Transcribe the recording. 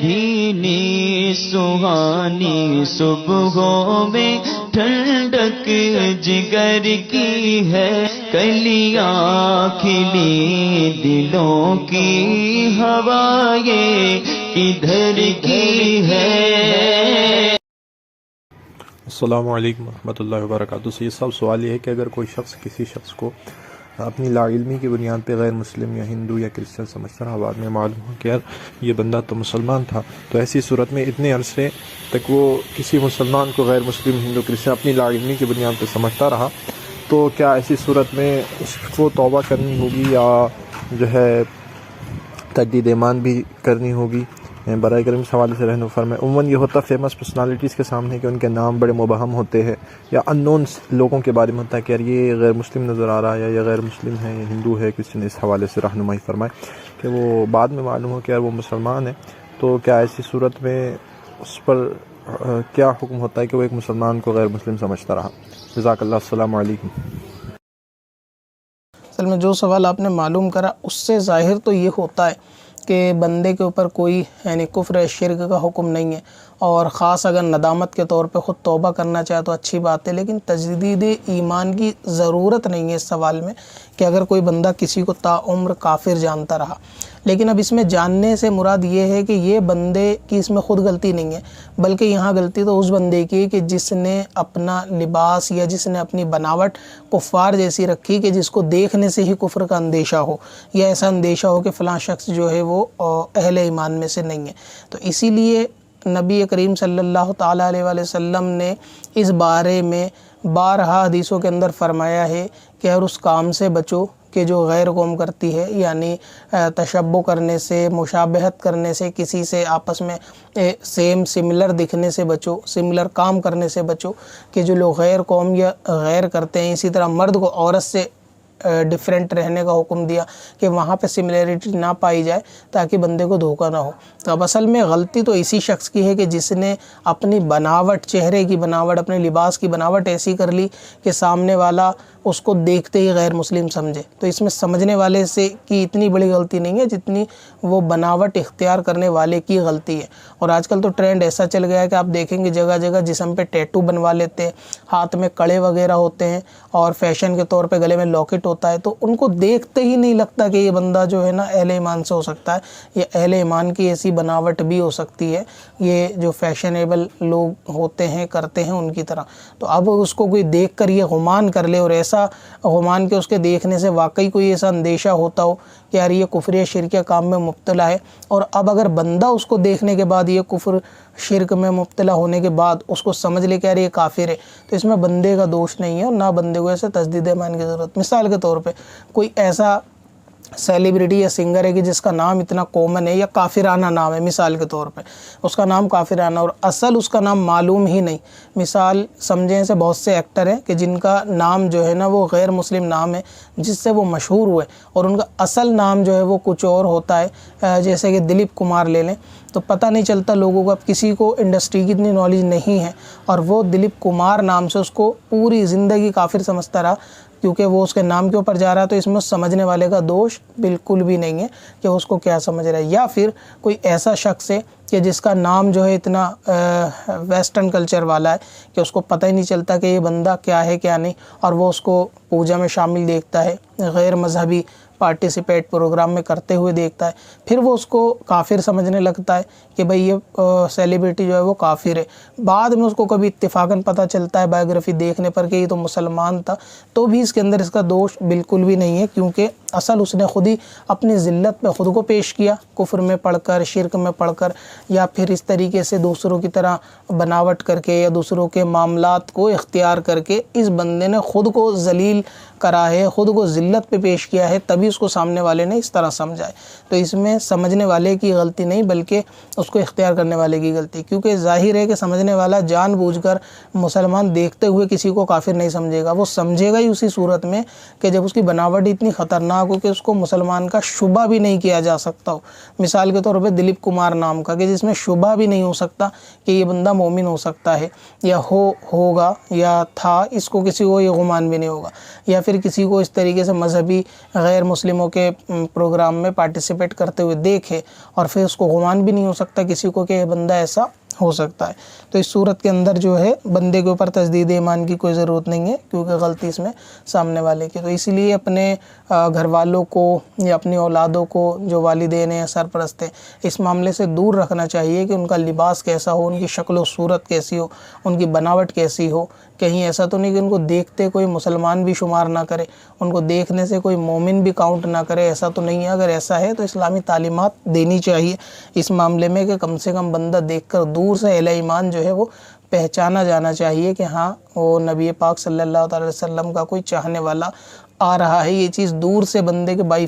بھینی سہانی صبحوں میں ٹھنڈک جگر کی ہے، کلیاں کھلی دلوں کی ہوا یہ کدھر کی ہے۔ السلام علیکم ورحمۃ اللہ وبرکاتہ۔ یہ سب سوال یہ ہے کہ اگر کوئی شخص کسی شخص کو اپنی لا علمی کی بنیاد پہ غیر مسلم یا ہندو یا کرسچن سمجھتا رہا، بعد میں معلوم ہو کہ یار یہ بندہ تو مسلمان تھا، تو ایسی صورت میں اتنے عرصے تک وہ کسی مسلمان کو غیر مسلم ہندو کرسچن اپنی لا علمی کی بنیاد پہ سمجھتا رہا، تو کیا ایسی صورت میں اس کو توبہ کرنی ہوگی یا جو ہے تجدید ایمان بھی کرنی ہوگی؟ برائے کرم اس حوالے سے رہنما فرمائیں۔ عموماً یہ ہوتا فیمس پرسنالٹیز کے سامنے کہ ان کے نام بڑے مبہم ہوتے ہیں، یا ان نون لوگوں کے بارے میں ہوتا ہے کہ یار یہ غیر مسلم نظر آ رہا ہے، یا یہ غیر مسلم ہے، یا ہندو ہے، کسی نے اس حوالے سے رہنمائی فرمائے کہ وہ بعد میں معلوم ہو کہ یار وہ مسلمان ہے، تو کیا ایسی صورت میں اس پر کیا حکم ہوتا ہے کہ وہ ایک مسلمان کو غیر مسلم سمجھتا رہا؟ جزاک اللہ۔ السلام علیکم۔ اصل میں جو سوال آپ نے معلوم کرا اس سے ظاہر تو یہ ہوتا ہے کہ بندے کے اوپر کوئی یعنی کفر شرک کا حکم نہیں ہے، اور خاص اگر ندامت کے طور پہ خود توبہ کرنا چاہے تو اچھی بات ہے، لیکن تجدید ایمان کی ضرورت نہیں ہے اس سوال میں کہ اگر کوئی بندہ کسی کو تا عمر کافر جانتا رہا۔ لیکن اب اس میں جاننے سے مراد یہ ہے کہ یہ بندے کی اس میں خود غلطی نہیں ہے، بلکہ یہاں غلطی تو اس بندے کی کہ جس نے اپنا لباس یا جس نے اپنی بناوٹ کفار جیسی رکھی کہ جس کو دیکھنے سے ہی کفر کا اندیشہ ہو، یا ایسا اندیشہ ہو کہ فلاں شخص جو ہے وہ اہل ایمان میں سے نہیں ہے۔ تو اسی لیے نبی کریم صلی اللہ تعالیٰ علیہ وآلہ وسلم نے اس بارے میں بارہا حدیثوں کے اندر فرمایا ہے کہ اور اس کام سے بچو کہ جو غیر قوم کرتی ہے، یعنی تشبہ کرنے سے، مشابہت کرنے سے، کسی سے آپس میں سملر دکھنے سے بچو، سملر کام کرنے سے بچو، کہ جو لوگ غیر قوم یا غیر کرتے ہیں۔ اسی طرح مرد کو عورت سے ڈیفرنٹ رہنے کا حکم دیا کہ وہاں پہ سملیرٹی نہ پائی جائے تاکہ بندے کو دھوکہ نہ ہو۔ تو اب اصل میں غلطی تو اسی شخص کی ہے کہ جس نے اپنی بناوٹ، چہرے کی بناوٹ، اپنے لباس کی بناوٹ ایسی کر لی کہ سامنے والا اس کو دیکھتے ہی غیر مسلم سمجھے۔ تو اس میں سمجھنے والے سے کی اتنی بڑی غلطی نہیں ہے جتنی وہ بناوٹ اختیار کرنے والے کی غلطی ہے۔ اور آج کل تو ٹرینڈ ایسا چل گیا ہے کہ آپ دیکھیں گے جگہ جگہ جسم پہ ٹیٹو بنوا لیتے ہیں، ہاتھ میں کڑے وغیرہ ہوتے ہیں، اور فیشن کے طور پہ گلے میں لاکٹ ہوتا ہے، تو ان کو دیکھتے ہی نہیں لگتا کہ یہ بندہ جو ہے نا اہل ایمان سے ہو سکتا ہے، یا اہل ایمان کی ایسی بناوٹ بھی ہو سکتی ہے، یہ جو فیشنیبل لوگ ہوتے ہیں کرتے ہیں ان کی طرح۔ تو اب اس کو کوئی دیکھ کر یہ گمان کر لے، اور ایسا گمان کہ اس کے دیکھنے سے واقعی کوئی ایسا اندیشہ ہوتا ہو کہ یار یہ کفر یا شرک کے کام میں مبتلا ہے، اور اب اگر بندہ اس کو دیکھنے کے بعد یہ کفر شرک میں مبتلا ہونے کے بعد اس کو سمجھ لے کہ یار یہ کافر ہے، تو اس میں بندے کا دوش نہیں ہے، اور نہ بندے کو ایسے تجدید ایمان کی ضرورت۔ مثال کے طور پہ کوئی ایسا سیلیبریٹی یا سنگر ہے کہ جس کا نام اتنا کامن ہے یا کافرانہ نام ہے، مثال کے طور پہ اس کا نام کافرانہ اور اصل اس کا نام معلوم ہی نہیں۔ مثال سمجھیں ایسے بہت سے ایکٹر ہیں کہ جن کا نام جو ہے نا وہ غیر مسلم نام ہے جس سے وہ مشہور ہوئے، اور ان کا اصل نام جو ہے وہ کچھ اور ہوتا ہے، جیسے کہ دلیپ کمار لے لیں، تو پتہ نہیں چلتا لوگوں کو، اب کسی کو انڈسٹری کی اتنی نالج نہیں ہے، اور وہ دلیپ کمار نام سے اس کو پوری زندگی کافر سمجھتا رہا کیونکہ وہ اس کے نام کے اوپر جا رہا ہے۔ تو اس میں سمجھنے والے کا دوش بالکل بھی نہیں ہے کہ اس کو کیا سمجھ رہا ہے۔ یا پھر کوئی ایسا شخص ہے کہ جس کا نام جو ہے اتنا ویسٹرن کلچر والا ہے کہ اس کو پتہ ہی نہیں چلتا کہ یہ بندہ کیا ہے کیا نہیں، اور وہ اس کو پوجا میں شامل دیکھتا ہے، غیر مذہبی پارٹیسپیٹ پروگرام میں کرتے ہوئے دیکھتا ہے، پھر وہ اس کو کافر سمجھنے لگتا ہے کہ بھئی یہ سیلیبریٹی جو ہے وہ کافر ہے۔ بعد میں اس کو کبھی اتفاقاً پتہ چلتا ہے بایوگرافی دیکھنے پر کہ یہ تو مسلمان تھا، تو بھی اس کے اندر اس کا دوش بالکل بھی نہیں ہے، کیونکہ اصل اس نے خود ہی اپنی ذلت میں خود کو پیش کیا، کفر میں پڑھ کر، شرک میں پڑھ کر، یا پھر اس طریقے سے دوسروں کی طرح بناوٹ کر کے یا دوسروں کے معاملات کو اختیار کر کے اس بندے نے خود کو ذلیل کرا ہے، خود کو ذلت پہ پیش کیا ہے، تبھی اس کو سامنے والے نے اس طرح سمجھا ہے۔ تو اس میں سمجھنے والے کی غلطی نہیں بلکہ اس کو اختیار کرنے والے کی غلطی، کیونکہ ظاہر ہے کہ سمجھنے والا جان بوجھ کر مسلمان دیکھتے ہوئے کسی کو کافر نہیں سمجھے گا، وہ سمجھے گا ہی اسی صورت میں کہ جب اس کی بناوٹ اتنی خطرناک یہاں کو کہ اس کو مسلمان کا شبہ بھی نہیں کیا جا سکتا ہو. مثال کے طور پہ دلیپ کمار نام کا، کہ جس میں شبہ بھی نہیں ہو سکتا کہ یہ بندہ مومن ہو سکتا ہے یا ہوگا یا تھا، اس کو کسی کو یہ گمان بھی نہیں ہوگا. یا پھر کسی کو اس طریقے سے مذہبی غیر مسلموں کے پروگرام میں پارٹیسپیٹ کرتے ہوئے دیکھے اور پھر اس کو گمان بھی نہیں ہو سکتا کسی کو کہ یہ بندہ ایسا ہو سکتا ہے. تو اس صورت کے اندر جو ہے بندے کے اوپر تجدید ایمان کی کوئی ضرورت نہیں ہے، کیونکہ غلطی اس میں سامنے والے کی. تو اسی لیے اپنے گھر والوں کو یا اپنی اولادوں کو جو والدین ہیں سرپرست ہیں اس معاملے سے دور رکھنا چاہیے کہ ان کا لباس کیسا ہو، ان کی شکل و صورت کیسی ہو، ان کی بناوٹ کیسی ہو. کہیں ایسا تو نہیں کہ ان کو دیکھتے کوئی مسلمان بھی شمار نہ کرے، ان کو دیکھنے سے کوئی مومن بھی کاؤنٹ نہ کرے، ایسا تو نہیں ہے. اگر ایسا ہے تو اسلامی تعلیمات دینی چاہیے اس معاملے میں کہ کم سے کم بندہ دیکھ کر دور سے اہل ایمان جو ہے وہ پہچانا جانا چاہیے کہ ہاں وہ نبی پاک صلی اللہ تعالی وسلم کا کوئی چاہنے والا آ رہا ہے. یہ چیز دور سے بندے کے بائی